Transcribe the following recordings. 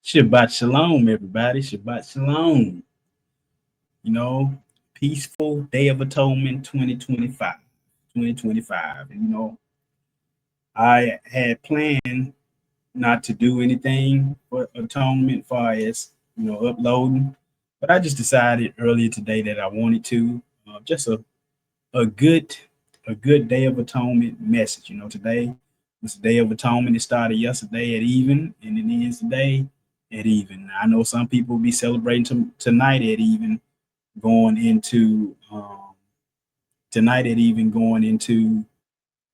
Shabbat shalom, everybody. Shabbat shalom. You know, peaceful day of atonement 2025. 2025. And I had planned not to do anything for atonement far as, uploading. But I just decided earlier today that I wanted to just a good a good day of atonement message. Today was the day of atonement. It started yesterday at even, and it ends today at even. I know some people will be celebrating tonight at even, going into tonight at even, going into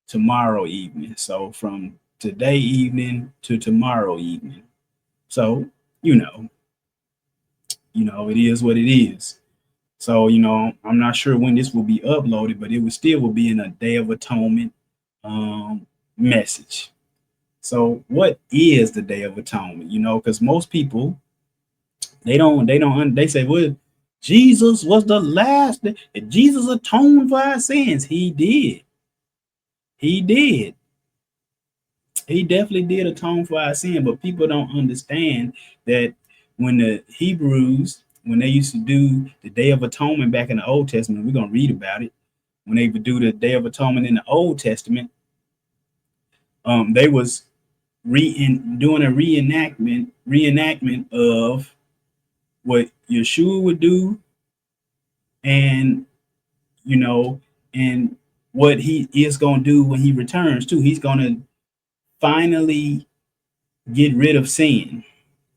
tomorrow evening. So from today evening to tomorrow evening. So you know, it is what it is. So, I'm not sure when this will be uploaded, but it will be in a Day of Atonement message. So, what is the Day of Atonement? Because most people they say, well, Jesus was the last. Jesus atoned for our sins. He did. He did. He definitely did atone for our sin, but people don't understand that when the Hebrews, when they used to do the Day of Atonement back in the Old Testament, we're gonna read about it. When they would do the Day of Atonement in the Old Testament, they was doing a reenactment of what Yeshua would do, and and what he is gonna do when he returns too. He's gonna finally get rid of sin.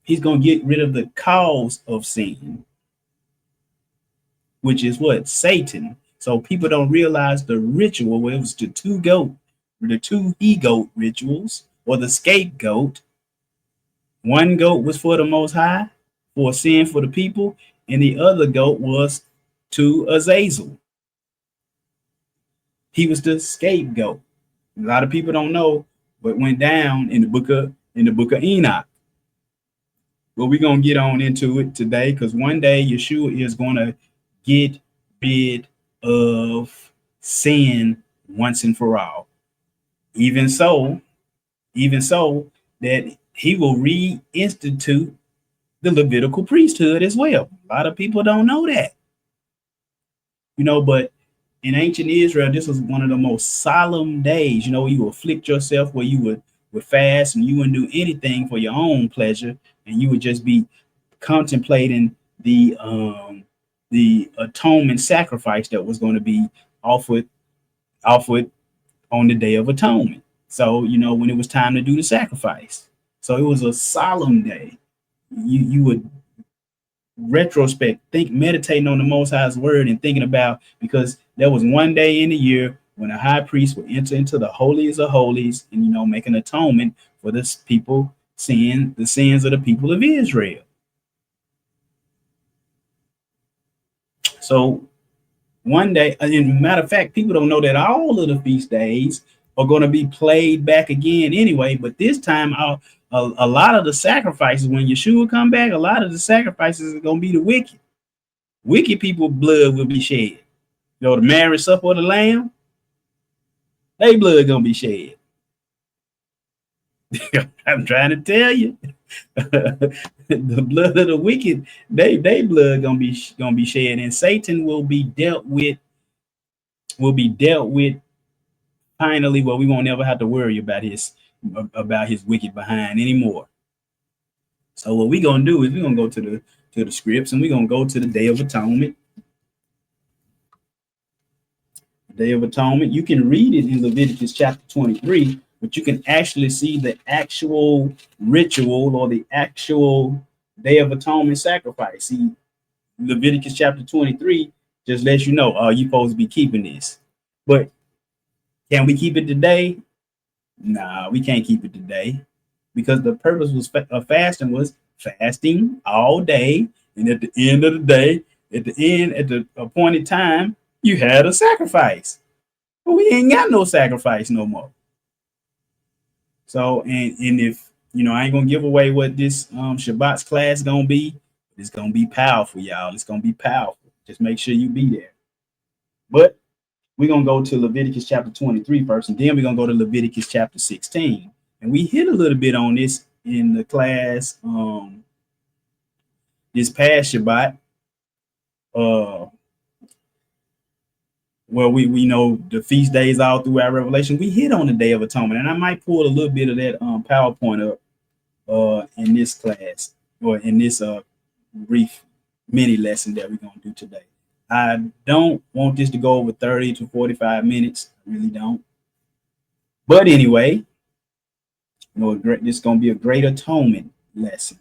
He's going to get rid of the cause of sin, which is what? Satan. So people don't realize the ritual. Where it was the two he-goat rituals, or the scapegoat. One goat was for the Most High, for sin for the people, and the other goat was to Azazel. He was the scapegoat. A lot of people don't know what went down in the book of Enoch. But we're going to get on into it today, because one day Yeshua is going to get rid of sin once and for all. Even so that he will reinstitute the Levitical priesthood as well. A lot of people don't know that. But in ancient Israel, this was one of the most solemn days. You would afflict yourself, where you would fast, and you wouldn't do anything for your own pleasure, and you would just be contemplating the atonement sacrifice that was going to be offered on the Day of Atonement. So when it was time to do the sacrifice, so it was a solemn day. You would retrospect, meditating on the Most High's word and thinking about, because there was one day in the year when a high priest would enter into the holiest of holies and make an atonement for this people the sins of the people of Israel. So one day, and matter of fact, people don't know that all of the feast days are going to be played back again anyway. But this time, a lot of the sacrifices, when Yeshua come back, a lot of the sacrifices are going to be the wicked. Wicked people blood will be shed. The marriage supper of the Lamb, they blood going to be shed. I'm trying to tell you. The blood of the wicked, they blood gonna be shed, and Satan will be dealt with finally. Well, we won't ever have to worry about his wicked behind anymore. So what we're gonna do is we're gonna go to the scripts, and we're gonna go to the Day of Atonement. Day of Atonement. You can read it in Leviticus chapter 23, but you can actually see the actual ritual, or the actual Day of Atonement sacrifice. See, Leviticus chapter 23 just lets you know, you're supposed to be keeping this. But can we keep it today? Nah, we can't keep it today, because the purpose of fasting was fasting all day, and at the end of the day, at the appointed time, you had a sacrifice. But we ain't got no sacrifice no more. So, and if I ain't gonna give away what this Shabbat's class gonna be. It's gonna be powerful, y'all. It's gonna be powerful. Just make sure you be there. But we're gonna go to Leviticus chapter 23 first, and then we're gonna go to Leviticus chapter 16. And we hit a little bit on this in the class this past Shabbat, uh, well, we know the feast days all throughout Revelation. We hit on the Day of Atonement, and I might pull a little bit of that PowerPoint up in this class or in this brief mini lesson that we're gonna do today. I don't want this to go over 30 to 45 minutes. I really don't. But anyway, this is gonna be a great atonement lesson.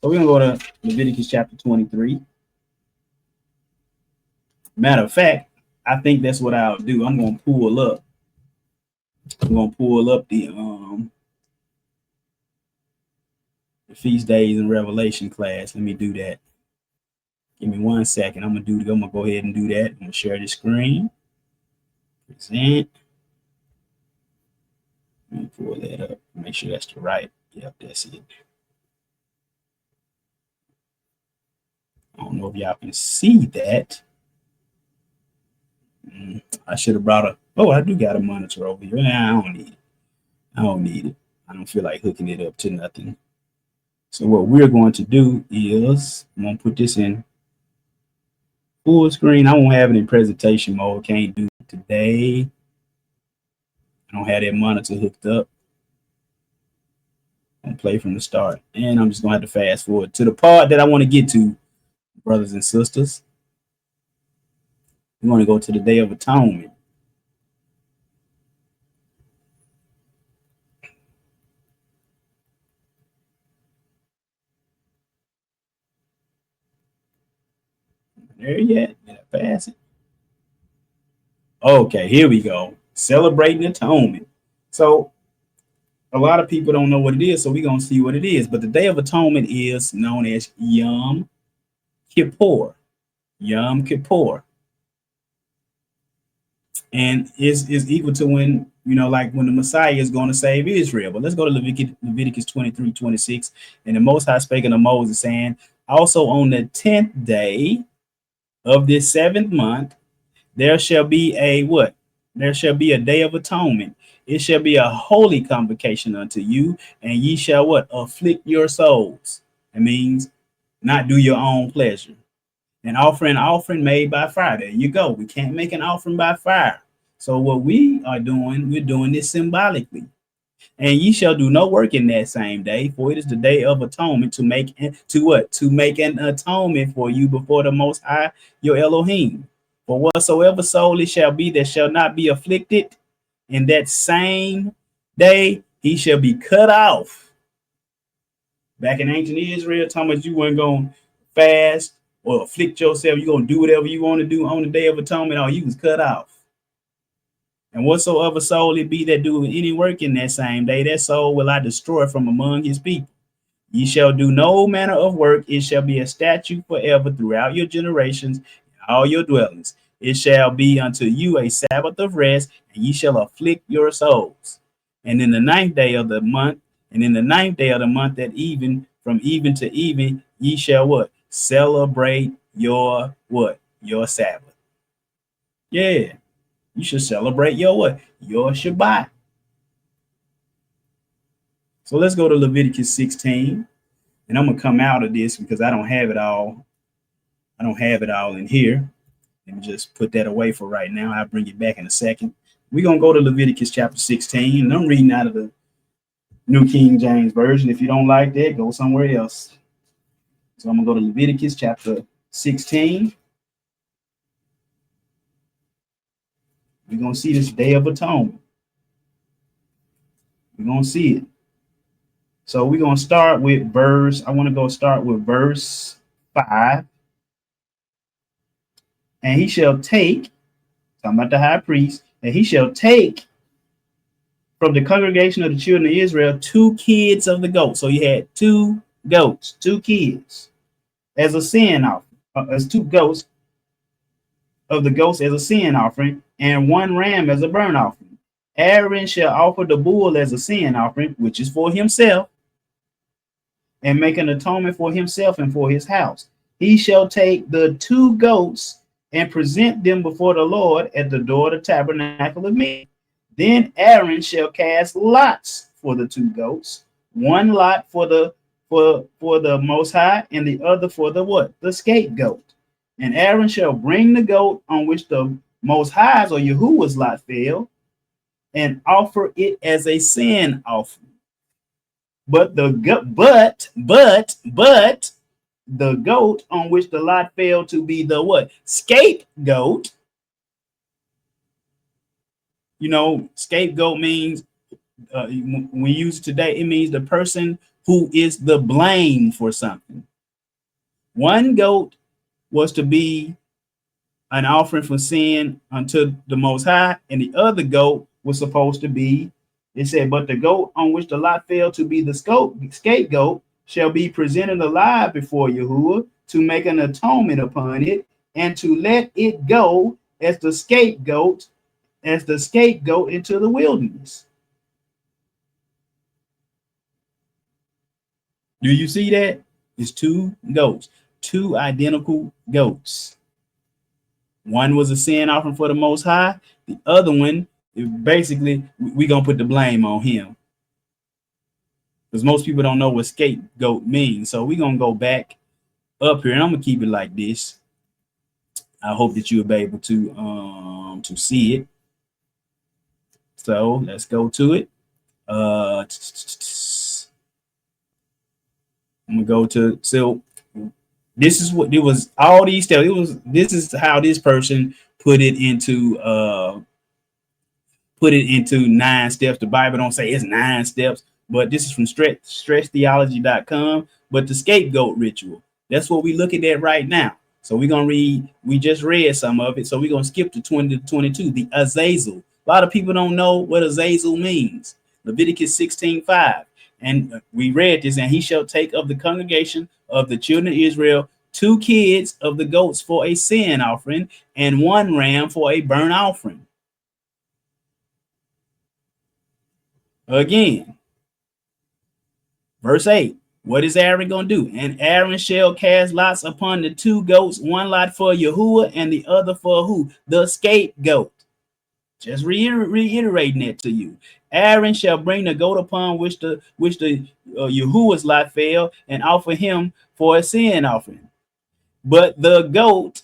So we're gonna go to Leviticus chapter 23. Matter of fact, I think that's what I'll do. I'm gonna pull up the feast days in Revelation class. Let me do that. Give me 1 second. I'm gonna go ahead and do that. I'm gonna share the screen. Present. Let me pull that up. Make sure that's the right. Yep, that's it. I don't know if y'all can see that. I should have brought I do got a monitor over here. I don't need it. I don't feel like hooking it up to nothing. So what we're going to do is I'm going to put this in full screen. I won't have it in presentation mode. Can't do it today. I don't have that monitor hooked up. I'm going to play from the start. And I'm just going to have to fast forward to the part that I want to get to, brothers and sisters. We want to go to the Day of Atonement. There yet? Did I pass it? Okay, here we go. Celebrating atonement. So a lot of people don't know what it is, so we're going to see what it is. But the Day of Atonement is known as Yom Kippur. Yom Kippur. And is equal to when, like when the Messiah is going to save Israel. But let's go to Leviticus 23:26. And the Most High spake unto Moses, saying, also on the 10th day of this 7th month, there shall be a what? There shall be a Day of Atonement. It shall be a holy convocation unto you, and ye shall what? Afflict your souls. It means not do your own pleasure. An offering made by fire. There you go. We can't make an offering by fire. So what we are doing, we're doing this symbolically. And ye shall do no work in that same day, for it is the Day of Atonement to make an atonement for you before the Most High, your Elohim. For whatsoever soul it shall be that shall not be afflicted in that same day, he shall be cut off. Back in ancient Israel, talking about you weren't going to fast or afflict yourself. You're going to do whatever you want to do on the Day of Atonement, or you was cut off. And whatsoever soul it be that do any work in that same day, that soul will I destroy from among his people. Ye shall do no manner of work. It shall be a statute forever throughout your generations, all your dwellings. It shall be unto you a Sabbath of rest, and ye shall afflict your souls. And in the 9th day of the month, at even, from even to even, ye shall what? Celebrate your what? Your Sabbath. Yeah. You should celebrate your what? Your Shabbat. So let's go to Leviticus 16. And I'm going to come out of this because I don't have it all. I don't have it all in here. Let me just put that away for right now. I'll bring it back in a second. We're going to go to Leviticus chapter 16. And I'm reading out of the New King James Version. If you don't like that, go somewhere else. So I'm going to go to Leviticus chapter 16. We're going to see this Day of Atonement. We're going to see it. So we're going to start with I want to start with verse 5. And he shall take, talking about the high priest, and he shall take from the congregation of the children of Israel 2 kids of the goat. So you had 2 goats, 2 kids as a sin offering, as 2 goats of the goats as a sin offering, and 1 ram as a burnt offering. Aaron shall offer the bull as a sin offering, which is for himself, and make an atonement for himself and for his house. He shall take the 2 goats and present them before the Lord at the door of the tabernacle of meeting. Then Aaron shall cast lots for the 2 goats, 1 lot for for the Most High, and the other for the what? The scapegoat. And Aaron shall bring the goat on which the Most High's or Yahuwah's lot fell, and offer it as a sin offering. But the goat on which the lot fell to be the what? Scapegoat. You know, scapegoat means when we use it today, it means the person who is the blame for something. One goat was to be an offering for sin unto the Most High, and the other goat was supposed to be, it said, but the goat on which the lot fell to be the scapegoat shall be presented alive before Yahuwah to make an atonement upon it, and to let it go as the scapegoat into the wilderness. Do you see that? It's two goats, two identical goats. One was a sin offering for the Most High. The other one, basically, we're going to put the blame on him. Because most people don't know what scapegoat means. So we're going to go back up here, and I'm going to keep it like this. I hope that you'll be able to see it. So let's go to it. I'm going to go to, so this is what it was, all these steps. This is how this person put it into 9 steps. The Bible don't say it's 9 steps, but this is from stretchtheology.com. But the scapegoat ritual, that's what we're looking at right now. So we're gonna read, we just read some of it, so we're gonna skip to 20 to 22. The Azazel. A lot of people don't know what Azazel means. Leviticus 16:5. And we read this, and he shall take of the congregation of the children of Israel 2 kids of the goats for a sin offering, and 1 ram for a burnt offering. Again, verse 8. What is Aaron going to do? And Aaron shall cast lots upon the 2 goats, 1 lot for Yahuwah and the other for who? The scapegoat. Just reiterating it to you. Aaron shall bring the goat upon which the Yahuwah's lot fell, and offer him for a sin offering. But the goat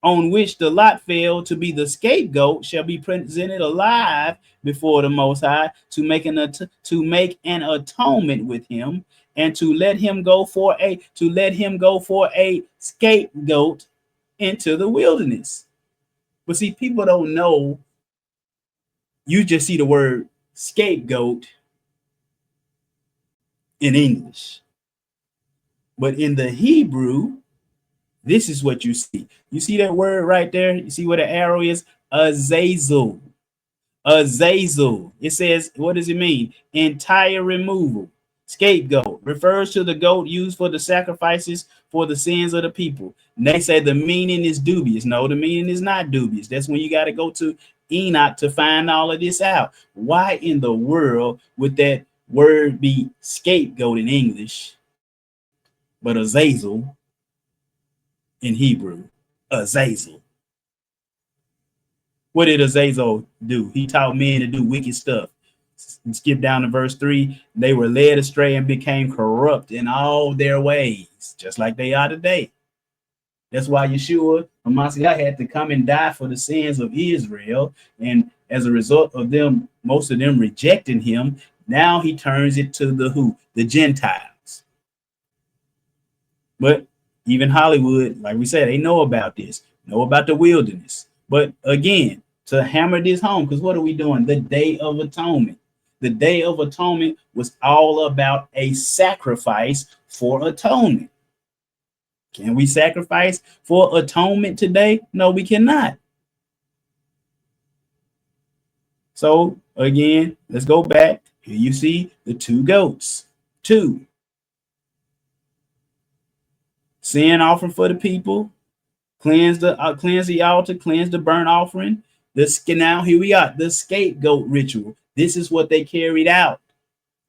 on which the lot fell to be the scapegoat shall be presented alive before the Most High to make an atonement with him, and to let him go for a scapegoat into the wilderness. But see, people don't know. You just see the word scapegoat in English, but in the Hebrew, this is what you see. You see that word right there? You see where the arrow is? Azazel. Azazel. It says, what does it mean? Entire removal. Scapegoat refers to the goat used for the sacrifices for the sins of the people. And they say the meaning is dubious. No, the meaning is not dubious. That's when you got to go to Enoch to find all of this out. Why in the world would that word be scapegoat in English, but Azazel in Hebrew? Azazel. What did Azazel do? He taught men to do wicked stuff. Skip down to verse 3. They were led astray and became corrupt in all their ways, just like they are today. That's why Yeshua HaMashiach had to come and die for the sins of Israel. And as a result of them, most of them rejecting him, now he turns it to the who? The Gentiles. But even Hollywood, like we said, they know about this, know about the wilderness. But again, to hammer this home, because what are we doing? The Day of Atonement. The Day of Atonement was all about a sacrifice for atonement. Can we sacrifice for atonement today? No, we cannot. So again, let's go back. Here you see the 2 goats. 2. Sin offering for the people. Cleanse the altar, cleanse the burnt offering. Now here we are, the scapegoat ritual. This is what they carried out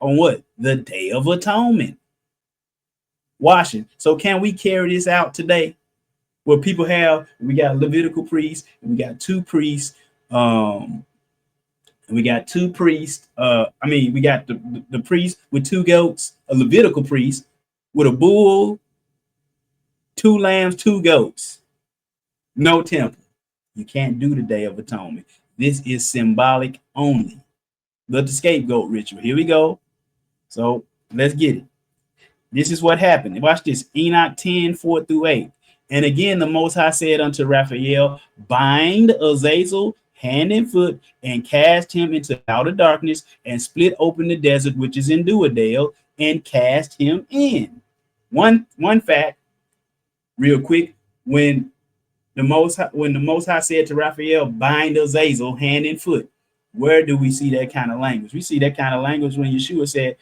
on what? The Day of Atonement. Washing. So can we carry this out today? Where people we got a Levitical priest, and we got 2 priests, We got two priests. We got the priest with two goats, a Levitical priest with a bull, two lambs, two goats, no temple. You can't do the Day of Atonement. This is symbolic only. The scapegoat ritual. Here we go. So let's get it. This is what happened. Watch this. Enoch 10:4-8. And again, the Most High said unto Raphael, bind Azazel hand and foot and cast him into outer darkness and split open the desert which is in Duadale and cast him in. One fact, real quick, when the Most High said to Raphael, bind Azazel hand and foot, where do we see that kind of language? We see that kind of language when Yeshua said,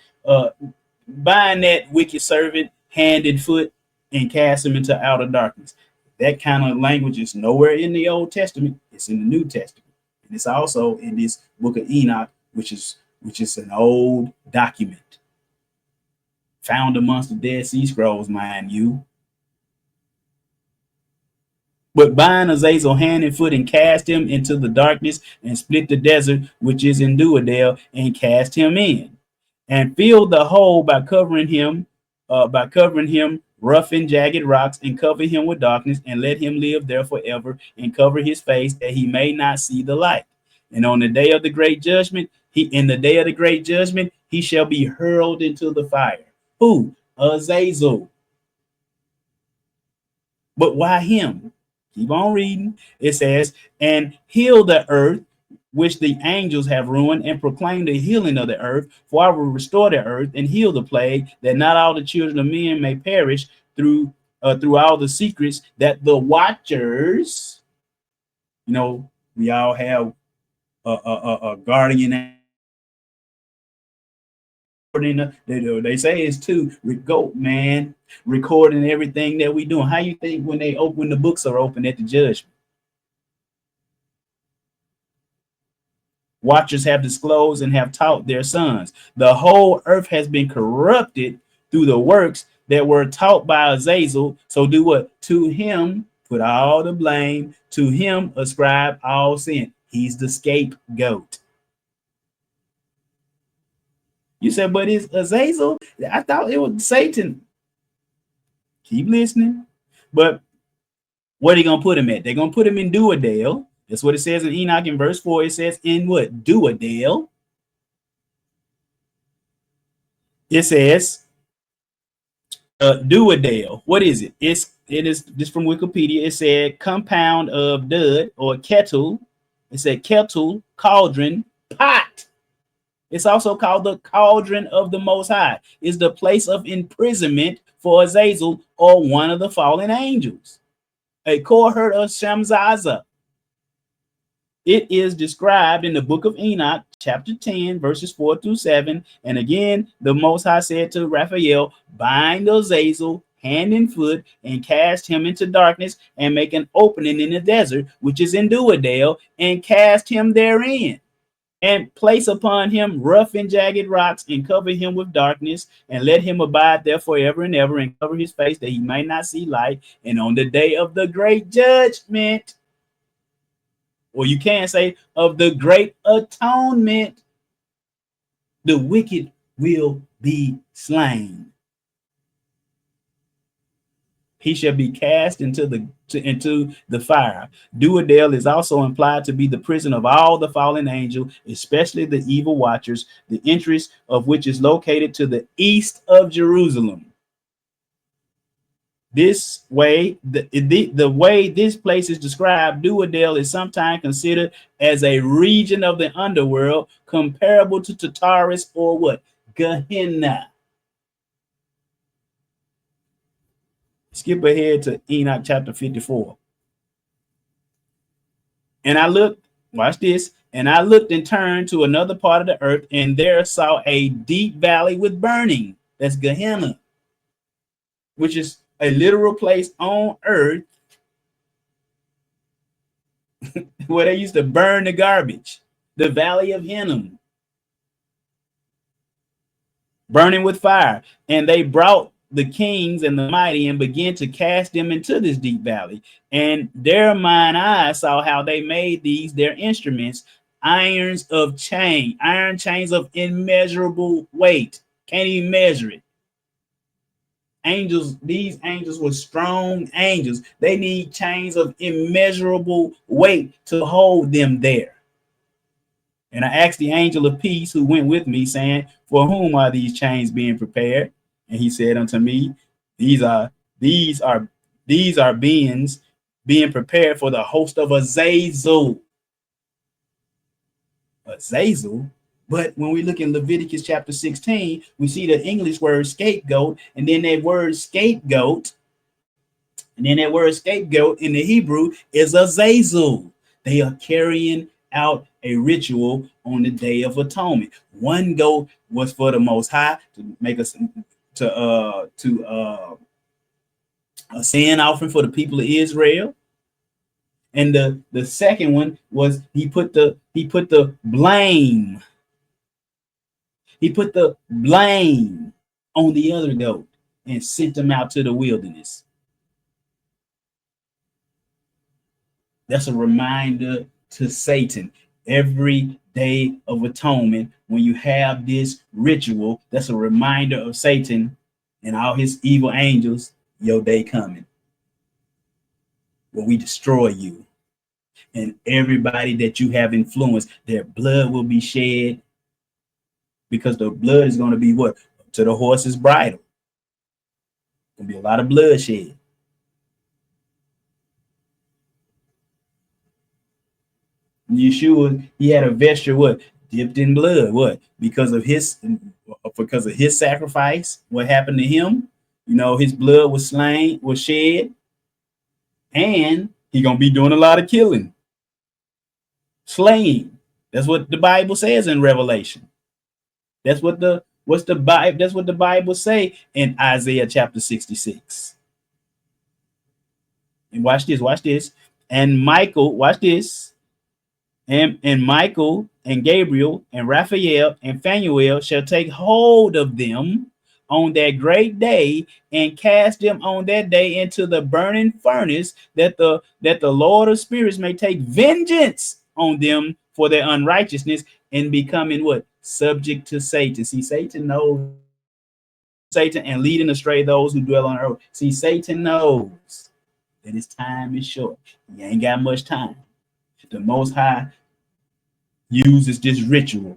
bind that wicked servant hand and foot and cast him into outer darkness. That kind of language is nowhere in the Old Testament. It's in the New Testament. And it's also in this book of Enoch, which is an old document found amongst the Dead Sea Scrolls, mind you. But bind Azazel hand and foot and cast him into the darkness and split the desert which is in Duadale and cast him in. And fill the hole by covering him rough and jagged rocks, and cover him with darkness, and let him live there forever, and cover his face that he may not see the light. And on the day of the great judgment, he shall be hurled into the fire. Who? Azazel. But why him? Keep on reading. It says, and heal the earth which the angels have ruined, and proclaim the healing of the earth. For I will restore the earth and heal the plague, that not all the children of men may perish through all the secrets that the watchers, we all have a guardian. They say it's two. Go, man, recording everything that we doing. How you think when the books are open at the judgment? Watchers have disclosed and have taught their sons. The whole earth has been corrupted through the works that were taught by Azazel. So do what? To him put all the blame. To him ascribe all sin. He's the scapegoat. You said, but it's Azazel? I thought it was Satan. Keep listening. But where are they going to put him at? They're going to put him in Duadale. That's what it says in Enoch in verse 4. It says in what? Duadale. It says Duadale. What is it? It is this from Wikipedia. It said compound of dud or kettle. It said kettle, cauldron, pot. It's also called the cauldron of the Most High. It's the place of imprisonment for Azazel or one of the fallen angels. A cohort of Shamzaza. It is described in the book of Enoch, chapter 10, verses 4-7. And again, the Most High said to Raphael, bind Azazel hand and foot and cast him into darkness and make an opening in the desert, which is in Duadale, and cast him therein. And place upon him rough and jagged rocks, and cover him with darkness, and let him abide there forever and ever, and cover his face that he might not see light. And on the day of the great judgment, or you can say of the great atonement, the wicked will be slain. He shall be cast into the fire. Duadale is also implied to be the prison of all the fallen angels, especially the evil watchers, the entrance of which is located to the east of Jerusalem. This way, the way this place is described, Duadale is sometimes considered as a region of the underworld comparable to Tartarus or what? Gehenna. Skip ahead to Enoch chapter 54. And I looked, watch this, and I looked and turned to another part of the earth, and there saw a deep valley with burning. That's Gehenna, which is a literal place on earth where they used to burn the garbage. The valley of Hinnom, burning with fire. And they brought the kings and the mighty and began to cast them into this deep valley. And there mine eyes saw how they made these their instruments, irons of chain, iron chains of immeasurable weight. Can't even measure it. Angels, these angels were strong angels. They need chains of immeasurable weight to hold them there. And I asked the angel of peace who went with me, saying, for whom are these chains being prepared? And he said unto me, these are these are these are beings being prepared for the host of Azazel. Azazel. But when we look in Leviticus chapter 16, we see the English word scapegoat, and then that word scapegoat, in the Hebrew is Azazel. They are carrying out a ritual on the Day of Atonement. One goat was for the Most High to make us a sin offering for the people of Israel. And the second one was he put the blame. He put the blame on the other goat and sent them out to the wilderness. That's a reminder to Satan. Every Day of Atonement, when you have this ritual, that's a reminder of Satan and all his evil angels, your day coming, where we destroy you. And everybody that you have influenced, their blood will be shed, because the blood is going to be what? To the horse's bridle. There'll be a lot of bloodshed. Yeshua, he had a vesture what? Dipped in blood. What? Because of his sacrifice, what happened to him? You know, his blood was shed, and he gonna be doing a lot of killing, slaying. That's what the Bible says in Revelation. That's what the Bible say in Isaiah chapter 66. And watch this. And Michael, watch this. And Michael and Gabriel and Raphael and Phanuel shall take hold of them on that great day and cast them on that day into the burning furnace, that the Lord of spirits may take vengeance on them for their unrighteousness, and becoming what? Subject to Satan. See, Satan knows Satan and leading astray those who dwell on earth. See, Satan knows that his time is short. He ain't got much time. The Most High uses this ritual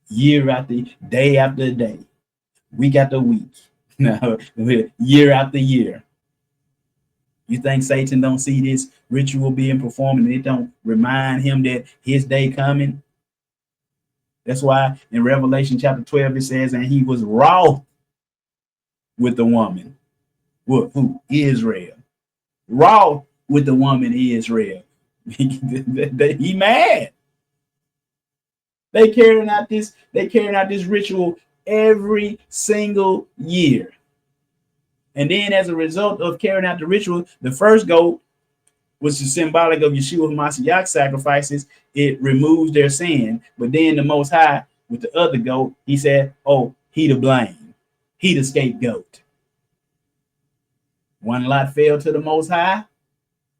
year after day after day, week after week, year after year. You think Satan don't see this ritual being performed and it don't remind him that his day coming? That's why in Revelation chapter 12 it says, and he was wroth with the woman. Who? Israel. Wroth with the woman Israel. He mad. They carrying out this ritual every single year. And then as a result of carrying out the ritual, the first goat, which is symbolic of Yeshua HaMashiach's sacrifices, it removes their sin. But then the Most High, with the other goat, he said, oh, he to blame. He the scapegoat. One lot fell to the Most High.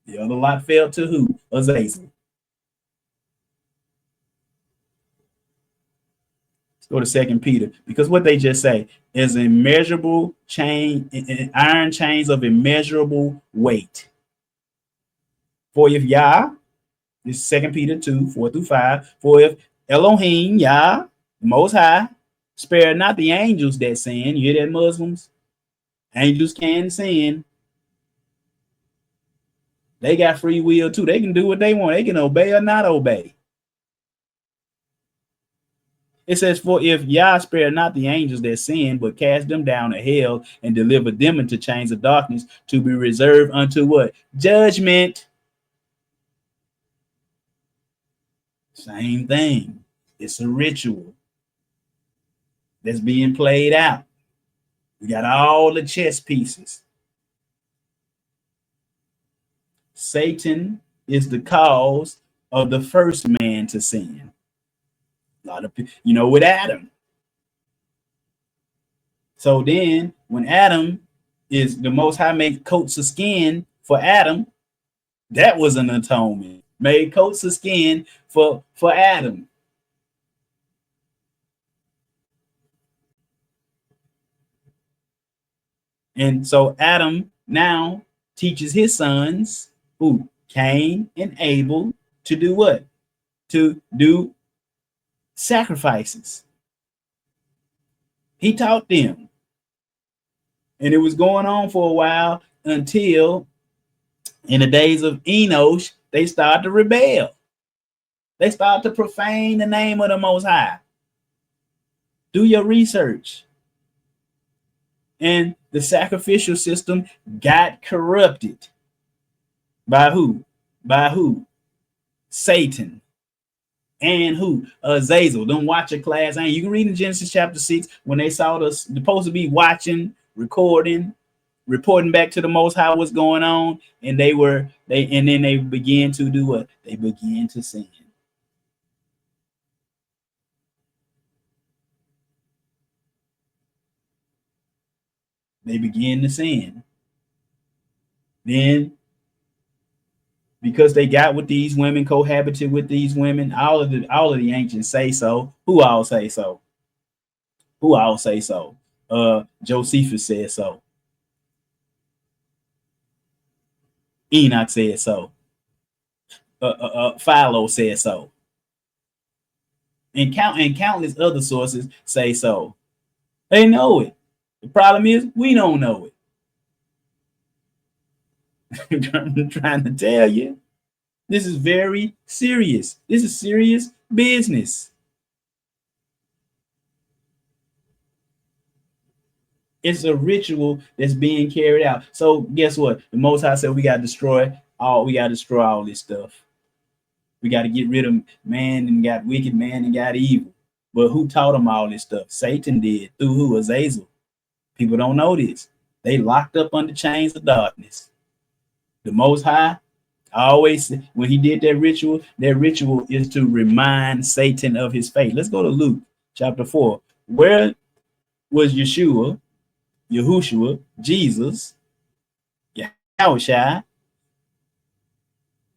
The other lot fell to who? Azazel. Let's go to 2 Peter, because what they just say is immeasurable chain, iron chains of immeasurable weight. For if Yah, this is 2 Peter 2, 4-5, for if Elohim, Yah, the Most High, spare not the angels that sin. You hear that, Muslims? Angels can sin. They got free will too. They can do what they want. They can obey or not obey. It says, for if Yah spare not the angels that sin, but cast them down to hell and deliver them into chains of darkness to be reserved unto what? Judgment. Same thing. It's a ritual that's being played out. We got all the chess pieces. Satan is the cause of the first man to sin. A lot of people, with Adam. So then when Adam is the Most High make coats of skin for Adam, that was an atonement. Made coats of skin for Adam. And so Adam now teaches his sons, who Cain and Abel, to do what? To do sacrifices. He taught them. And it was going on for a while until in the days of Enosh, they started to rebel. They started to profane the name of the Most High. Do your research. And the sacrificial system got corrupted. By who? By who? Satan. And who? Azazel. Don't watch a class. And you can read in Genesis chapter 6 when they saw us supposed to be watching, recording, reporting back to the Most High what's going on, and then they began to do what? They began to sin. They began to sin. Then, because they got with these women, cohabited with these women, all of the ancients say so. Who all say so? Who all say so? Josephus said so. Enoch said so. Philo said so. And countless other sources say so. They know it. The problem is we don't know it. I'm trying to tell you. This is very serious. This is serious business. It's a ritual that's being carried out. So guess what? The Most High said we got to destroy all this stuff. We got to get rid of man and got wicked, man and got evil. But who taught them all this stuff? Satan did. Through who? Azazel. People don't know this. They locked up under chains of darkness. The Most High, always, when he did that ritual is to remind Satan of his fate. Let's go to Luke chapter 4. Where was Yahushua, Jesus, Yahushua?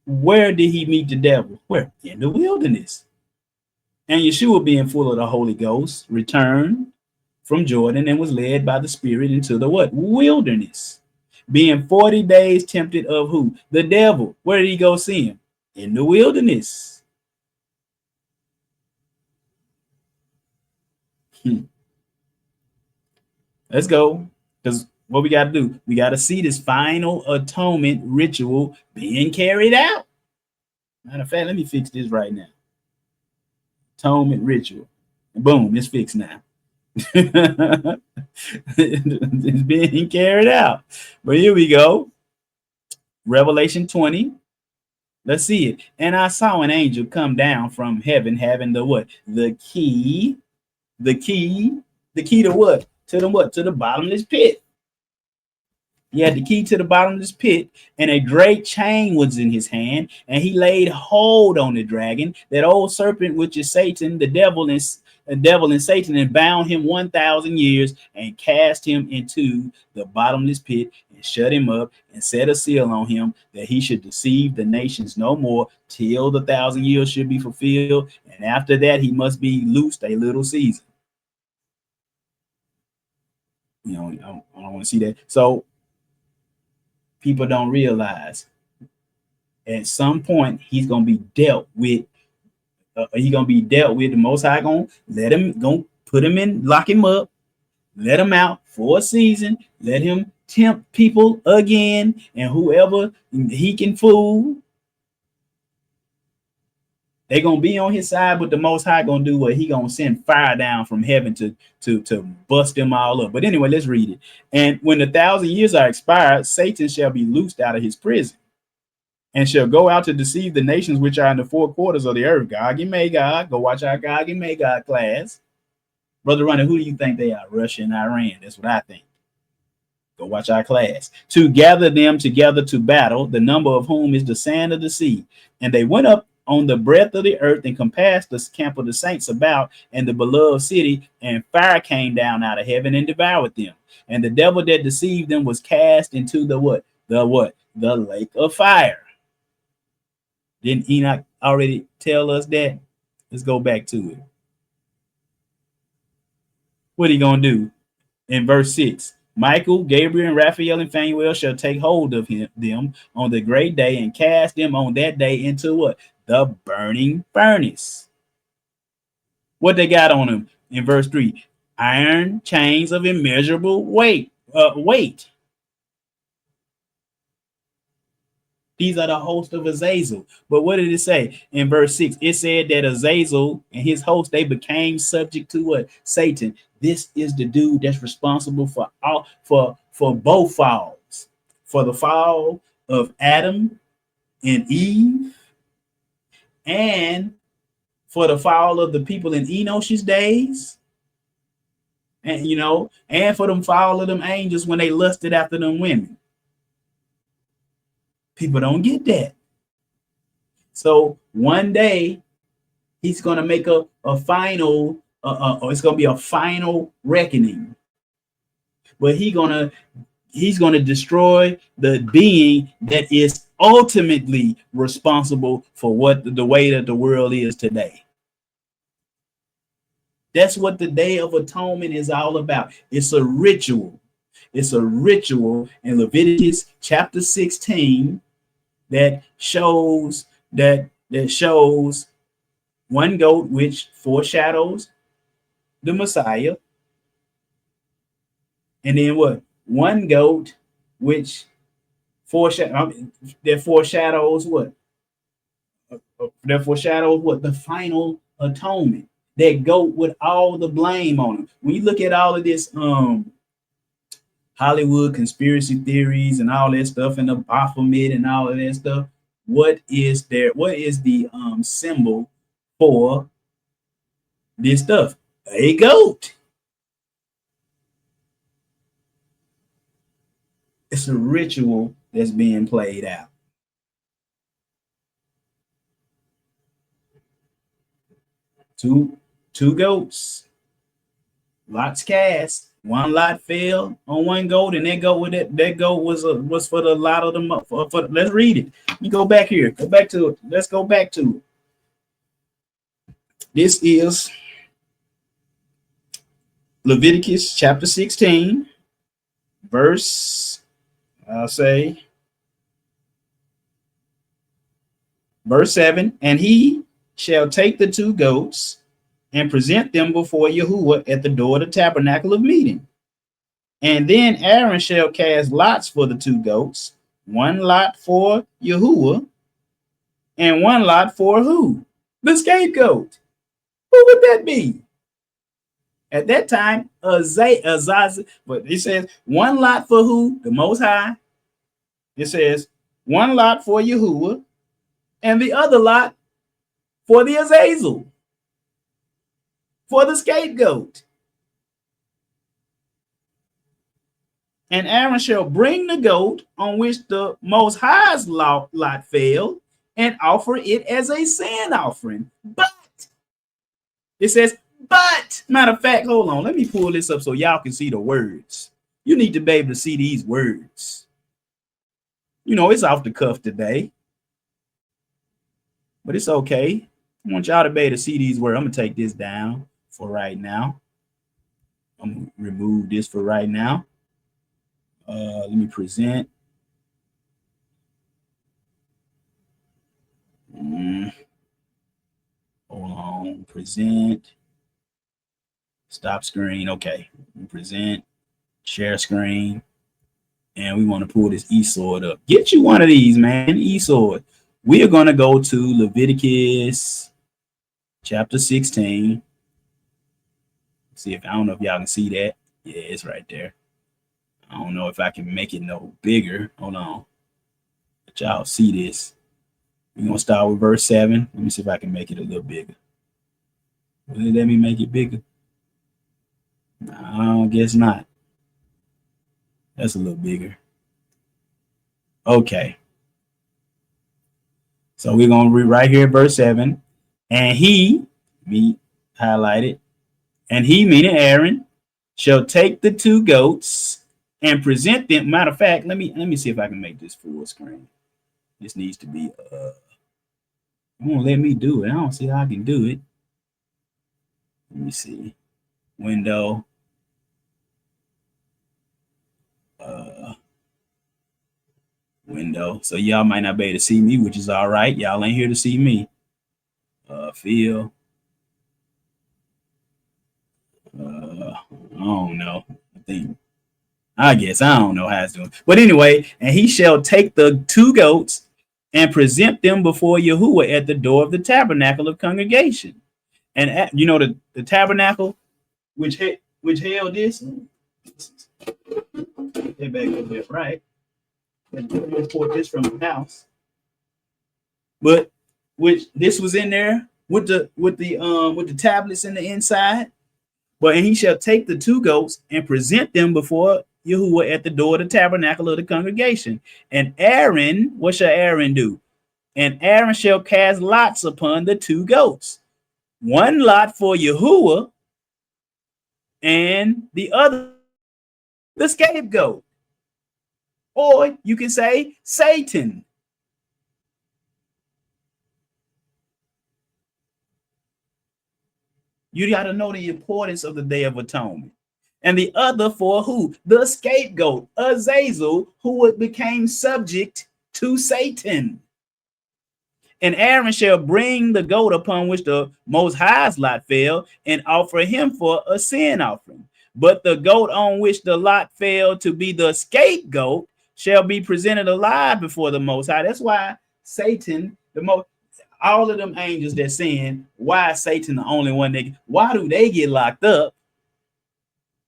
Where did he meet the devil? Where? In the wilderness. And Yeshua, being full of the Holy Ghost, returned from Jordan and was led by the Spirit into the what? Wilderness. Being 40 days tempted of who? The devil. Where did he go see him? In the wilderness. Let's go. Because what we got to do, we got to see this final atonement ritual being carried out. Matter of fact, let me fix this right now. Atonement ritual. Boom, it's fixed now. It's being carried out. But here we go. Revelation 20. Let's see it. And I saw an angel come down from heaven having the what? The key. The key to what? To the what? To the bottomless pit. He had the key to the bottomless pit, and a great chain was in his hand, and he laid hold on the dragon, that old serpent which is Satan, the devil and Satan, and bound him 1,000 years, and cast him into the bottomless pit, and shut him up, and set a seal on him, that he should deceive the nations no more, till the 1,000 years should be fulfilled, and after that he must be loosed a little season. I don't want to see that. So people don't realize at some point he's gonna be dealt with. The Most High gonna let him go, put him in, lock him up, let him out for a season, let him tempt people again, and whoever he can fool, they're gonna be on his side. But the Most High gonna do what? He gonna send fire down from heaven to bust them all up. But anyway, let's read it. And when the 1,000 years are expired, Satan shall be loosed out of his prison, and shall go out to deceive the nations which are in the four quarters of the earth. Gog and Magog. Go watch our Gog and Magog class. Brother Runner, who do you think they are? Russia and Iran. That's what I think. Go watch our class. To gather them together to battle, the number of whom is the sand of the sea. And they went up on the breadth of the earth and compassed the camp of the saints about and the beloved city, and fire came down out of heaven and devoured them. And the devil that deceived them was cast into the what? The what? The lake of fire. Didn't Enoch already tell us that? Let's go back to it. What are you going to do? In verse 6, Michael, Gabriel, and Raphael and Phanuel shall take hold of them on the great day and cast them on that day into what? The burning furnace. What they got on them in verse 3? Iron chains of immeasurable weight. These are the host of Azazel. But what did it say in verse 6? It said that Azazel and his host, they became subject to what? Satan. This is the dude that's responsible for all for both falls. For the fall of Adam and Eve, and for the fall of the people in Enosh's days. And and for them fall of them angels when they lusted after them women. People don't get that. So one day he's going to make a final, it's going to be a final reckoning. But he's going to destroy the being that is ultimately responsible for what the way that the world is today. That's what the Day of Atonement is all about. It's a ritual. It's a ritual in Leviticus chapter 16 that shows one goat, which foreshadows the Messiah, and then what? One goat, which foreshadows what? That foreshadows what? The final atonement. That goat with all the blame on him. When you look at all of this Hollywood conspiracy theories and all that stuff, and the Baphomet and all of that stuff, what is the symbol for this stuff? A goat. It's a ritual that's being played out. Two goats, lots cast. One lot fell on one goat, and that goat was for the lot of them. Let's read it. You go back here. Go back to it. Let's go back to it. This is Leviticus chapter 16, verse 7. And he shall take the two goats and present them before Yahuwah at the door of the tabernacle of meeting. And then Aaron shall cast lots for the two goats, one lot for Yahuwah, and one lot for who? The scapegoat. Who would that be? At that time, Azazel, but it says one lot for who? The Most High. It says one lot for Yahuwah, and the other lot for the Azazel, for the scapegoat. And Aaron shall bring the goat on which the Most High's lot fell and offer it as a sin offering. But it says, but, matter of fact, hold on, let me pull this up so y'all can see the words. You need to be able to see these words. It's off the cuff today, but it's okay. I want y'all to be able to see these words. I'm going to take this down for right now. I'm going to remove this for right now. Let me present. Hold on. Present. Stop screen. Okay. Present. Share screen. And we want to pull this e-sword up. Get you one of these, man. E-sword. We are going to go to Leviticus chapter 16. See if I don't know if y'all can see that. Yeah, it's right there. I don't know if I can make it no bigger. Hold on. But y'all see this. We're going to start with verse 7. Let me see if I can make it a little bigger. Will it let me make it bigger? No, I guess not. That's a little bigger. Okay. So we're going to read right here, verse 7. And he, me highlighted, and he, meaning Aaron, shall take the two goats and present them. Matter of fact, let me see if I can make this full screen. This needs to be It won't let me do it. I don't see how I can do it. Let me see. Window. Uh, window. So y'all might not be able to see me, which is all right. Y'all ain't here to see me. Feel. I don't know. I think. I guess I don't know how it's doing. But anyway, and he shall take the two goats and present them before Yahuwah at the door of the tabernacle of congregation. And you know the tabernacle which held this. Get back over there, right? And import this from the house. But which this was in there with the tablets in the inside. But and he shall take the two goats and present them before Yahuwah at the door of the tabernacle of the congregation. And Aaron, what shall Aaron do? And Aaron shall cast lots upon the two goats, one lot for Yahuwah, and the other the scapegoat. Or you can say Satan. You got to know the importance of the Day of Atonement. And the other for who? The scapegoat, Azazel, who became subject to Satan. And Aaron shall bring the goat upon which the Most High's lot fell and offer him for a sin offering. But the goat on which the lot fell to be the scapegoat shall be presented alive before the Most High. That's why Satan, all of them angels that sin, why is Satan the only one why do they get locked up?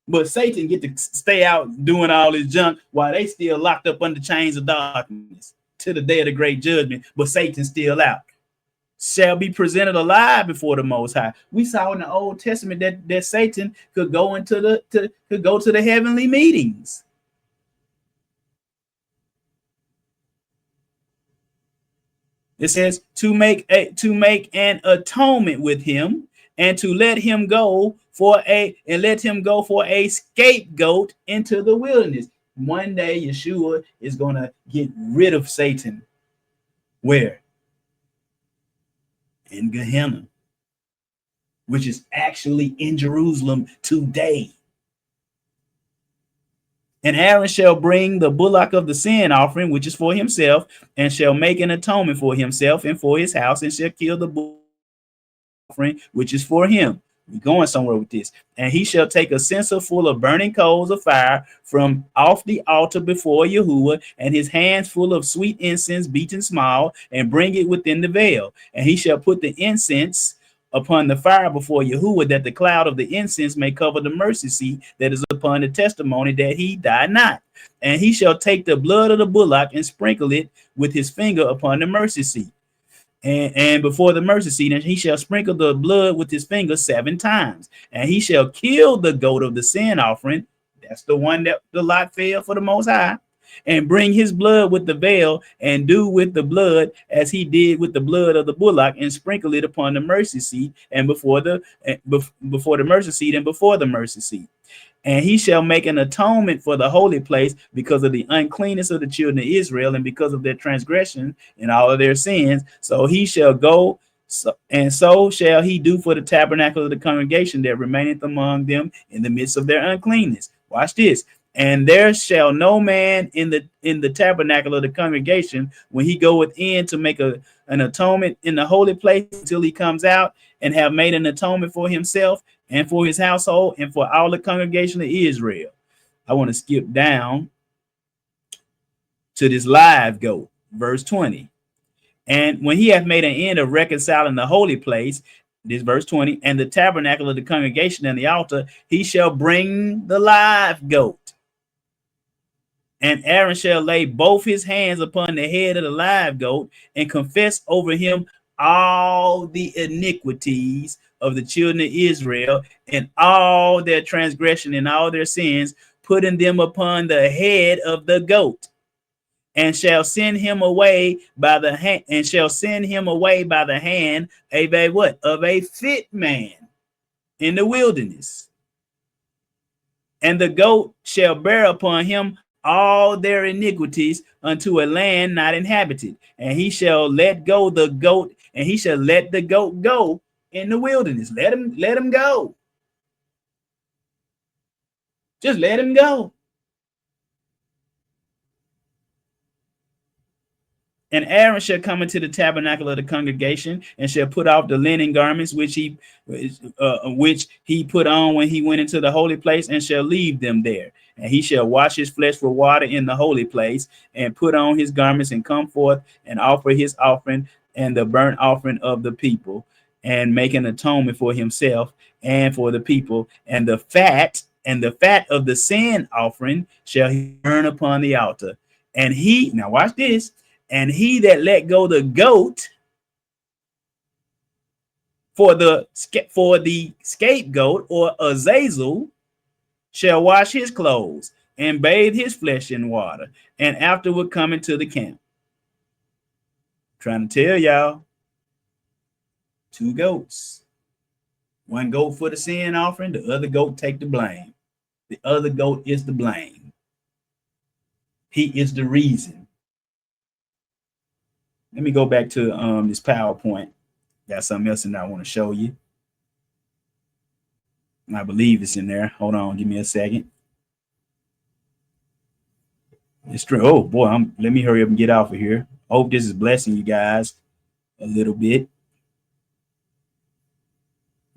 But Satan get to stay out doing all this junk while they still locked up under chains of darkness to the day of the great judgment, but Satan's still out. Shall be presented alive before the Most High. We saw in the Old Testament that Satan could go into could go to the heavenly meetings. It says to make an atonement with him and to let him go for a scapegoat into the wilderness. One day Yeshua is going to get rid of Satan. Where? In Gehenna, which is actually in Jerusalem today. And Aaron shall bring the bullock of the sin offering, which is for himself, and shall make an atonement for himself and for his house, and shall kill the bullock offering, which is for him. We're going somewhere with this. And he shall take a censer full of burning coals of fire from off the altar before Yahuwah, and his hands full of sweet incense beaten small, and bring it within the veil. And he shall put the incense upon the fire before Yahuwah, that the cloud of the incense may cover the mercy seat that is upon the testimony that he died not. And he shall take the blood of the bullock and sprinkle it with his finger upon the mercy seat. And before the mercy seat, and he shall sprinkle the blood with his finger 7 times. And he shall kill the goat of the sin offering. That's the one that the lot fell for the Most High. And bring his blood with the veil, and do with the blood as he did with the blood of the bullock, and sprinkle it upon the mercy seat, and before the mercy seat, and before the mercy seat. And he shall make an atonement for the holy place because of the uncleanness of the children of Israel, and because of their transgression and all of their sins. So he shall go, and so shall he do for the tabernacle of the congregation that remaineth among them in the midst of their uncleanness. Watch this. And there shall no man in the tabernacle of the congregation, when he goeth in to make an atonement in the holy place, until he comes out and have made an atonement for himself and for his household and for all the congregation of Israel. I want to skip down to this live goat, verse 20. And when he hath made an end of reconciling the holy place, this verse 20, and the tabernacle of the congregation and the altar, he shall bring the live goat. And Aaron shall lay both his hands upon the head of the live goat, and confess over him all the iniquities of the children of Israel, and all their transgression and all their sins, putting them upon the head of the goat, and shall send him away by the hand, of a fit man in the wilderness. And the goat shall bear upon him all their iniquities unto a land not inhabited. And he shall let go the goat and he shall let the goat go in the wilderness. Let him go. Just let him go. And Aaron shall come into the tabernacle of the congregation and shall put off the linen garments which he put on when he went into the holy place, and shall leave them there. And he shall wash his flesh with water in the holy place, and put on his garments, and come forth and offer his offering and the burnt offering of the people, and make an atonement for himself and for the people. And the fat of the sin offering shall he burn upon the altar. And he, now watch this, and he that let go the goat for the scapegoat or Azazel shall wash his clothes and bathe his flesh in water, and afterward come into the camp. Trying to tell y'all, 2 goats. 1 goat for the sin offering, the other goat take the blame. The other goat is the blame. He is the reason. Let me go back to this PowerPoint. Got something else that I want to show you. I believe it's in there. Hold on, give me a second. It's true. Oh boy, let me hurry up and get off of here. Hope this is blessing you guys a little bit.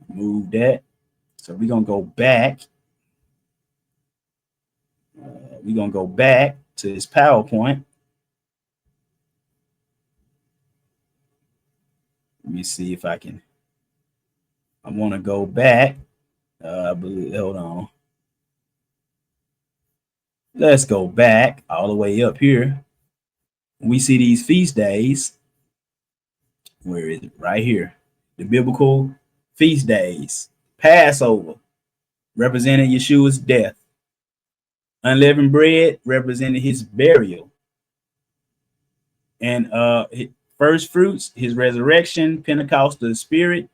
Move that. So we're gonna go back. We're gonna go back to this PowerPoint. Let me see if I can. I want to go back. Hold on. Let's go back all the way up here. We see these feast days. Where is it? Right here. The biblical feast days. Passover, representing Yeshua's death. Unleavened bread, representing his burial. And first fruits, his resurrection. Pentecost of the Spirit.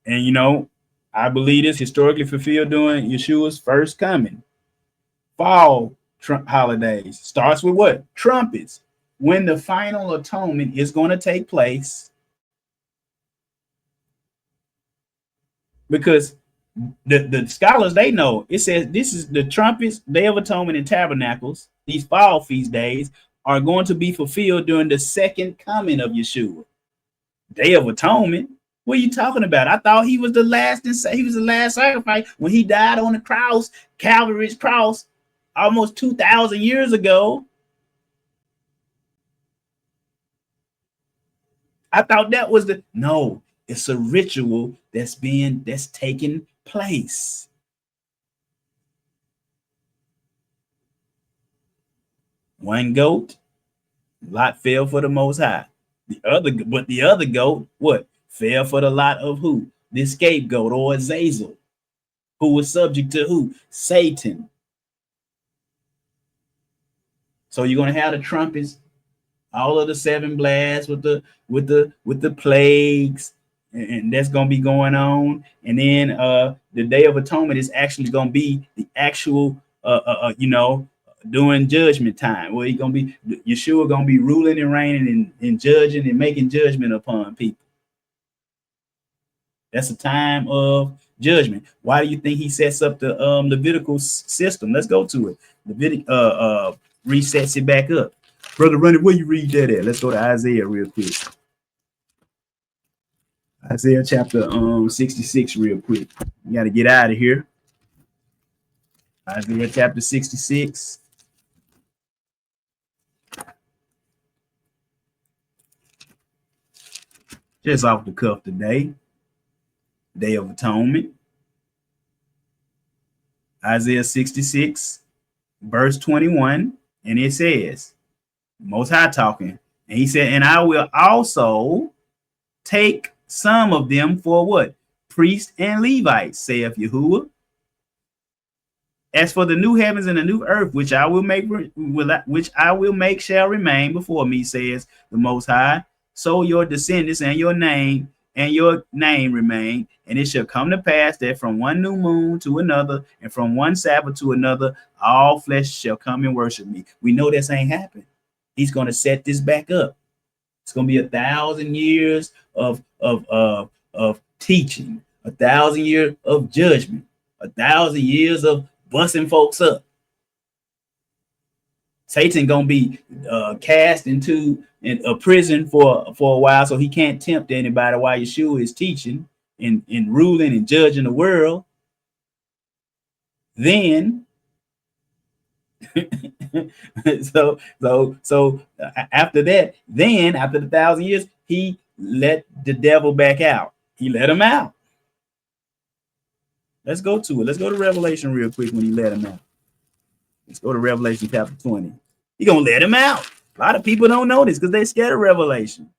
And you know, I believe this historically fulfilled during Yeshua's first coming. Fall holidays starts with what? Trumpets. When the final atonement is going to take place. Because the scholars, they know, it says this is the trumpets, Day of Atonement, and tabernacles. These fall feast days are going to be fulfilled during the second coming of Yeshua. Day of Atonement? What are you talking about? I thought he was the last, he was the last sacrifice when he died on the cross, Calvary's cross, almost 2,000 years ago. I thought that was no, it's a ritual that's taking place. One goat, lot fell for the Most High. The other goat, what? Fell for the lot of who? The scapegoat or Azazel, who was subject to who? Satan. So you're gonna have the trumpets, all of the 7 blasts with the plagues, and that's gonna be going on. And then the Day of Atonement is actually gonna be the actual during judgment time, where Yeshua gonna be ruling and reigning and judging and making judgment upon people. That's a time of judgment. Why do you think he sets up the Levitical system? Let's go to it. Resets it back up. Brother Running, where you read that at? Let's go to Isaiah real quick. Isaiah chapter 66 real quick. You got to get out of here. Isaiah chapter 66. Just off the cuff today. Day of Atonement. Isaiah 66, verse 21. And it says, Most High talking. And he said, and I will also take some of them for what? Priests and Levites, saith Yahuwah. As for the new heavens and the new earth, which I will make shall remain before me, says the Most High, so your descendants and your name remain. And it shall come to pass that from one new moon to another, and from one Sabbath to another, all flesh shall come and worship me. We know this ain't happened. He's going to set this back up. It's going to be 1,000 years of teaching, 1,000 years of judgment, 1,000 years of busting folks up. Satan gonna be cast into a prison for a while, so he can't tempt anybody while Yeshua is teaching and ruling and judging the world. Then, so after that, then after the 1,000 years, he let the devil back out. He let him out. Let's go to it. Let's go to Revelation real quick when he let him out. Let's go to Revelation chapter 20. He gonna let him out. A lot of people don't know this because they're scared of Revelation.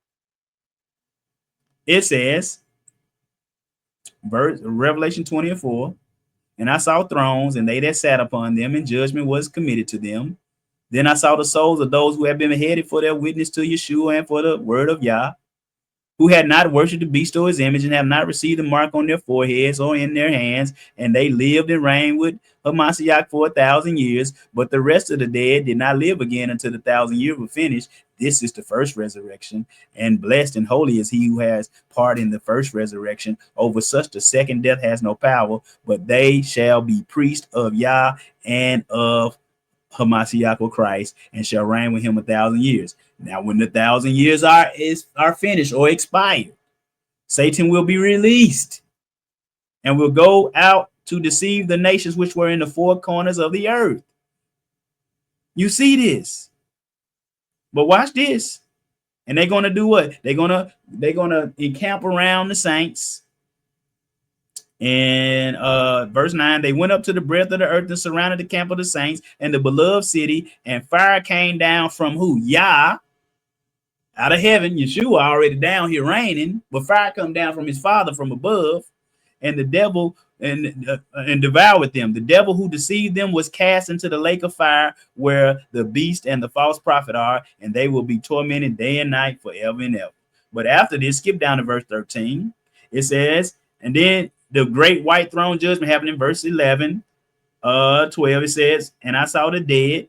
It says, Revelation 20:4, and I saw thrones, and they that sat upon them, and judgment was committed to them. Then I saw the souls of those who have been beheaded for their witness to Yeshua and for the word of Yah, who had not worshipped the beast or his image, and have not received the mark on their foreheads or in their hands, and they lived and reigned with Hamashiach for 1,000 years. But the rest of the dead did not live again until the 1,000 years were finished. This is the first resurrection, and blessed and holy is he who has part in the first resurrection. Over such the second death has no power, but they shall be priests of Yah and of Hamashiach or Christ, and shall reign with him 1,000 years. Now, when the 1,000 years are finished or expired, Satan will be released and will go out to deceive the nations which were in the four corners of the earth. You see this, but watch this. And they're gonna do what? They're gonna encamp around the saints. And verse 9, they went up to the breadth of the earth and surrounded the camp of the saints and the beloved city, and fire came down from who? Yah, out of heaven. Yeshua already down here reigning, but fire come down from his Father from above, and the devil and devoured them. The devil who deceived them was cast into the lake of fire, where the beast and the false prophet are, and they will be tormented day and night forever and ever. But after this, skip down to verse 13. It says, and then the great white throne judgment happened in verse 11, 12. It says, and I saw the dead,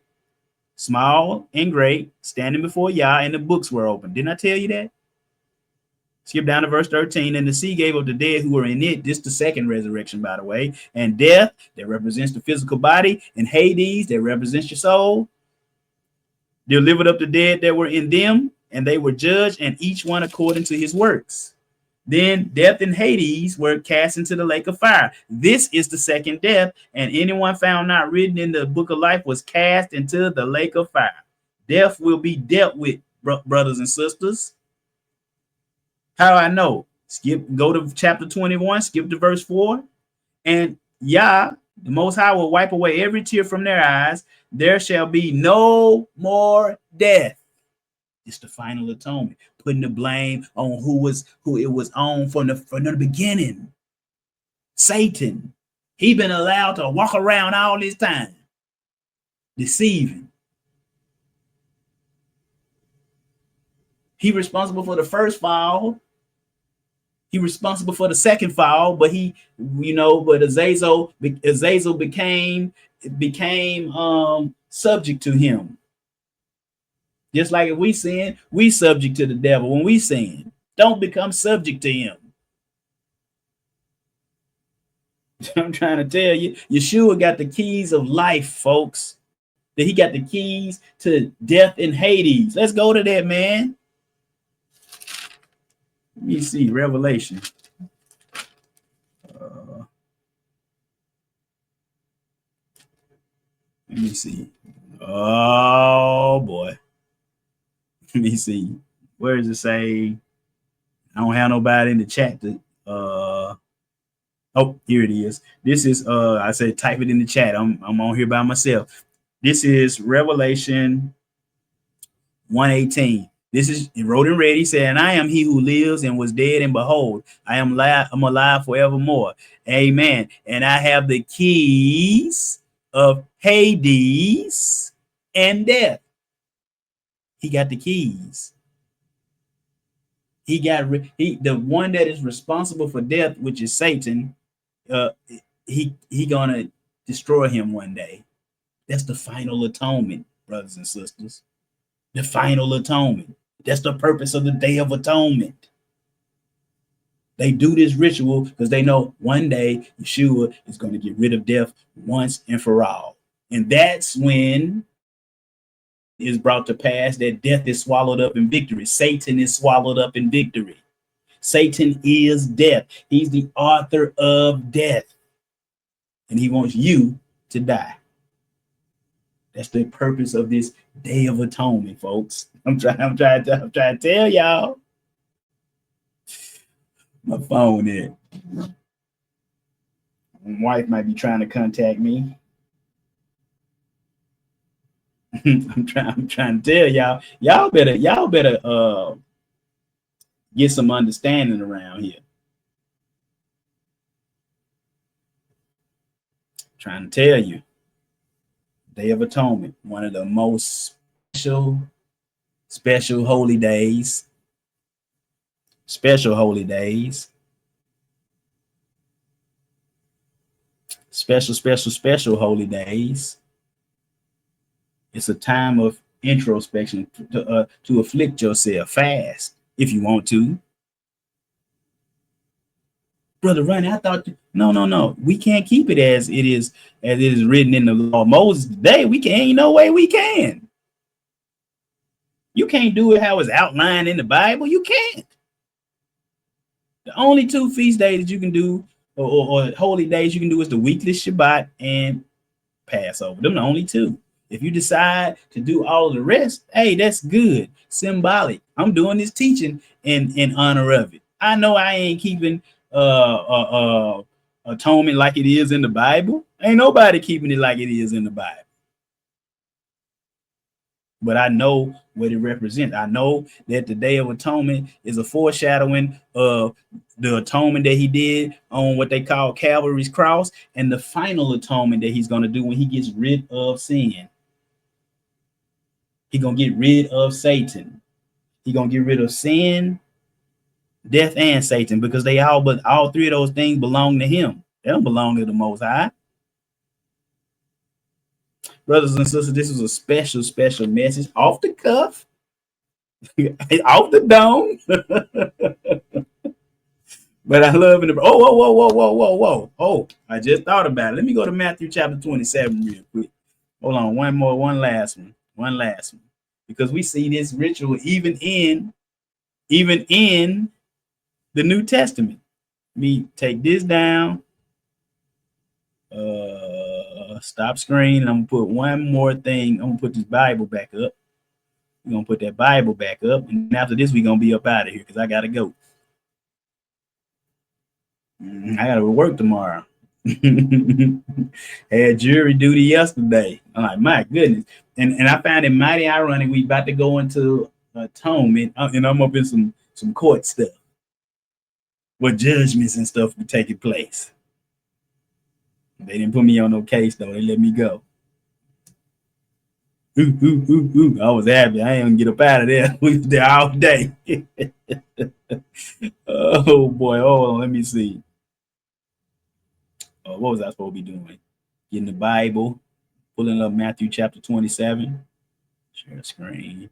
small and great, standing before Yah, and the books were open. Didn't I tell you that? Skip down to verse 13. And the sea gave up the dead who were in it. This is the second resurrection, by the way. And death, that represents the physical body, and Hades, that represents your soul, delivered up the dead that were in them, and they were judged, and each one according to his works. Then death and Hades were cast into the lake of fire. This is the second death, and anyone found not written in the book of life was cast into the lake of fire. Death will be dealt with, brothers and sisters. How do I know? Go to chapter 21, skip to verse 4. And Yah, the Most High, will wipe away every tear from their eyes. There shall be no more death. It's the final atonement, putting the blame on who it was on from the beginning. Satan. He been allowed to walk around all this time, deceiving. He responsible for the first fall. He responsible for the second fall, but but Azazel became subject to him. Just like if we sin, we subject to the devil. When we sin, don't become subject to him. I'm trying to tell you, Yeshua got the keys of life, folks. That he got the keys to death and Hades. Let's go to that, man. Let me see, Revelation. Let me see. Oh, boy. Let me see. Where does it say? I don't have nobody in the chat to oh, here it is. This is I said type it in the chat. I'm on here by myself. This is Revelation 1:18. This is wrote in red. He said, and I am he who lives and was dead, and behold, I'm alive forevermore. Amen. And I have the keys of Hades and death. He got the keys. The one that is responsible for death, which is Satan. He gonna destroy him one day. That's the final atonement, brothers and sisters. The final atonement. That's the purpose of the Day of Atonement. They do this ritual because they know one day Yeshua is going to get rid of death once and for all. And that's when is brought to pass that death is swallowed up in victory. Satan is swallowed up in victory. Satan is death. He's the author of death. And he wants you to die. That's the purpose of this Day of Atonement, folks. I'm trying to tell y'all. My phone there. My wife might be trying to contact me. I'm trying to tell y'all. Y'all better get some understanding around here. Trying to tell you. Day of Atonement, one of the most special holy days. Special holy days. Special holy days. It's a time of introspection to afflict yourself fast if you want to. Brother Ronnie, I thought no. We can't keep it as it is written in the law of Moses today. We can't. Ain't no way we can. You can't do it how it's outlined in the Bible. You can't. The only two feast days that you can do, or holy days you can do, is the weekly Shabbat and Passover. Them the only two. If you decide to do all of the rest, hey, that's good. Symbolic. I'm doing this teaching in honor of it. I know I ain't keeping atonement like it is in the Bible. Ain't nobody keeping it like it is in the Bible. But I know what it represents. I know that the Day of Atonement is a foreshadowing of the atonement that he did on what they call Calvary's cross, and the final atonement that he's going to do when he gets rid of sin. He's going to get rid of Satan. He's going to get rid of sin, death, and Satan, because all three of those things belong to him. They don't belong to the Most High. Brothers and sisters, this is a special message off the cuff, off the dome. But I love it. Whoa. I just thought about it. Let me go to Matthew chapter 27 real quick. Hold on, one last one. Because we see this ritual even in the New Testament. Let me take this down. Stop screen. I'm gonna put one more thing. I'm gonna put this Bible back up. We're gonna put that Bible back up, and after this, we're gonna be up out of here because I gotta go. I gotta work tomorrow. Had jury duty yesterday. I'm like, my goodness. And I found it mighty ironic. We about to go into atonement, and I'm up in some court stuff where judgments and stuff be taking place. They didn't put me on no case though. They let me go. Ooh. I was happy. I ain't gonna get up out of there. We was there all day. Oh boy. Hold on. Let me see. What was I supposed to be doing? Getting the Bible, pulling up Matthew chapter 27. Share screen.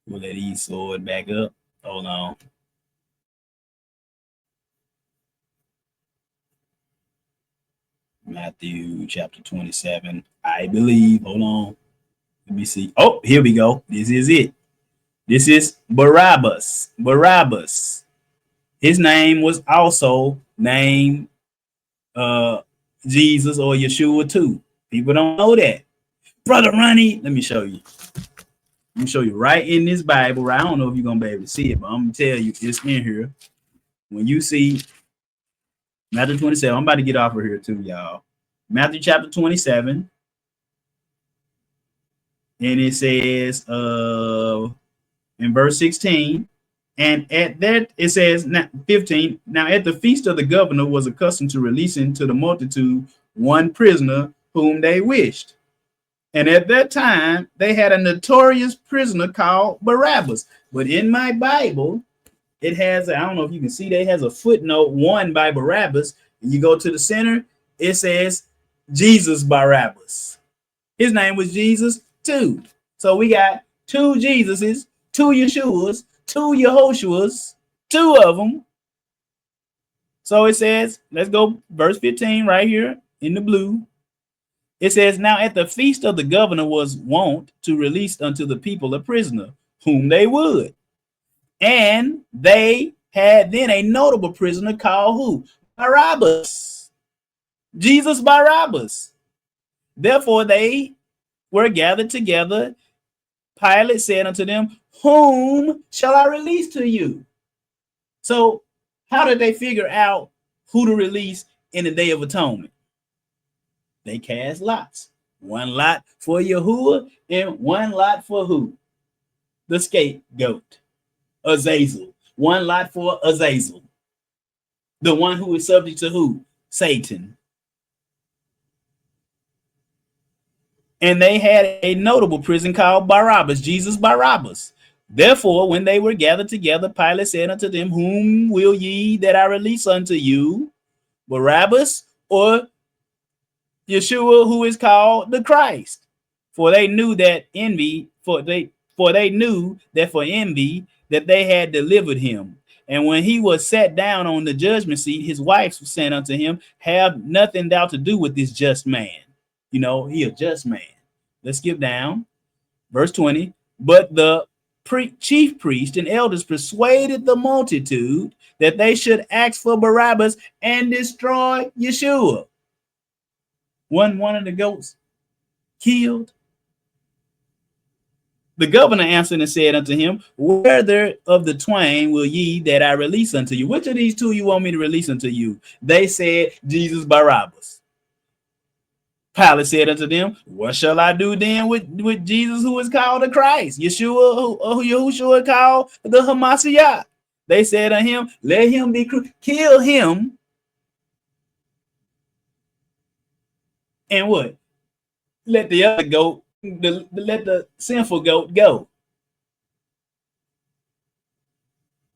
Pull that e-sword back up. Hold on. Matthew chapter 27, I believe. Hold on. Let me see. Oh, here we go. This is it. This is Barabbas. His name was also named Jesus or Yeshua too. People don't know that. Brother Ronnie, let me show you. Let me show you right in this Bible. Right? I don't know if you're going to be able to see it, but I'm going to tell you it's in here. When you see Matthew 27. I'm about to get off of here too, y'all. Matthew chapter 27. And it says in verse 16, and at that it says 15. Now at the feast of the governor was accustomed to releasing to the multitude one prisoner whom they wished. And at that time they had a notorious prisoner called Barabbas. But in my Bible, it has, I don't know if you can see that, it has a footnote 1 by Barabbas. And you go to the center, it says Jesus Barabbas. His name was Jesus too. So we got two Jesuses two Yeshuas, two Yehoshuas, two of them. So it says, let's go verse 15 right here in the blue. It says, now at the feast of the governor was wont to release unto the people a prisoner, whom they would. And they had then a notable prisoner called who? Barabbas. Jesus Barabbas. Therefore they were gathered together. Pilate said unto them, whom shall I release to you? So how did they figure out who to release in the Day of Atonement? They cast lots. One lot for Yahuwah and one lot for who? The scapegoat, Azazel. One lot for Azazel. The one who is subject to who? Satan. And they had a notable prison called Barabbas, Jesus Barabbas. Therefore, when they were gathered together, Pilate said unto them, whom will ye that I release unto you, Barabbas or Yeshua, who is called the Christ? For they knew that they knew that for envy that they had delivered him. And when he was sat down on the judgment seat, his wife said unto him, have nothing thou to do with this just man. You know, he a just man. Let's skip down. Verse 20. But the chief priest and elders persuaded the multitude that they should ask for Barabbas and destroy Yeshua. Wasn't one of the goats killed? The governor answered and said unto him, whether of the twain will ye that I release unto you? Which of these two you want me to release unto you? They said, Jesus Barabbas. Pilate said unto them, what shall I do then with Jesus, who is called the Christ? Yeshua, who Yahushua called the Hamashiach. They said unto him, let him be kill him. And what? Let the other goat, let the sinful goat go.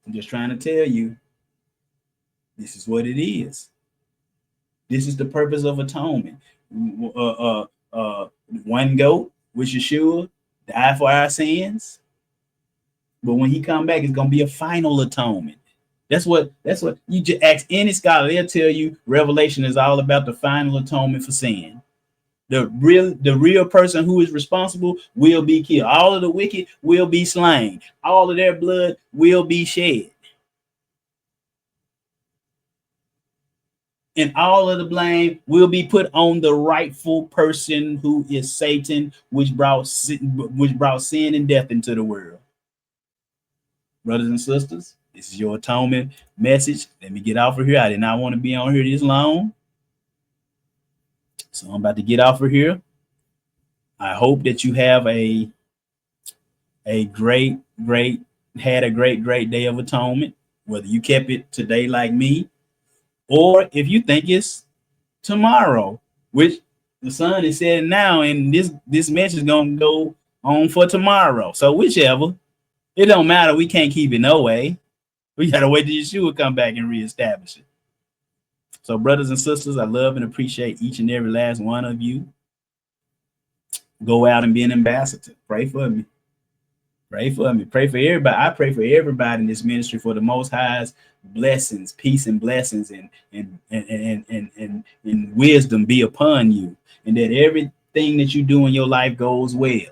I'm just trying to tell you, this is what it is. This is the purpose of atonement. One goat, which Yeshua, died for our sins. But when he come back, it's gonna be a final atonement. That's what you just ask any scholar, they'll tell you Revelation is all about the final atonement for sin. The real person who is responsible will be killed. All of the wicked will be slain. All of their blood will be shed. And all of the blame will be put on the rightful person, who is Satan, which brought sin and death into the world. Brothers and sisters, this is your atonement message. Let me get off of here. I did not want to be on here this long, so I'm about to get off of here. I hope that you have a great day of atonement, whether you kept it today like me, or if you think it's tomorrow, which the sun is setting now, and this message is gonna go on for tomorrow. So whichever, it don't matter. We can't keep it no way. We gotta wait till Yeshua come back and reestablish it. So, brothers and sisters, I love and appreciate each and every last one of you. Go out and be an ambassador. Pray for me. Pray for me. Pray for everybody. I pray for everybody in this ministry for the Most High's blessings, peace and blessings, and wisdom be upon you, and that everything that you do in your life goes well.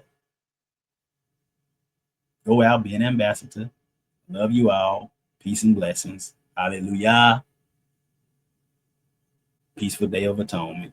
Go out, be an ambassador. Love you all. Peace and blessings. Hallelujah. Peaceful Day of Atonement.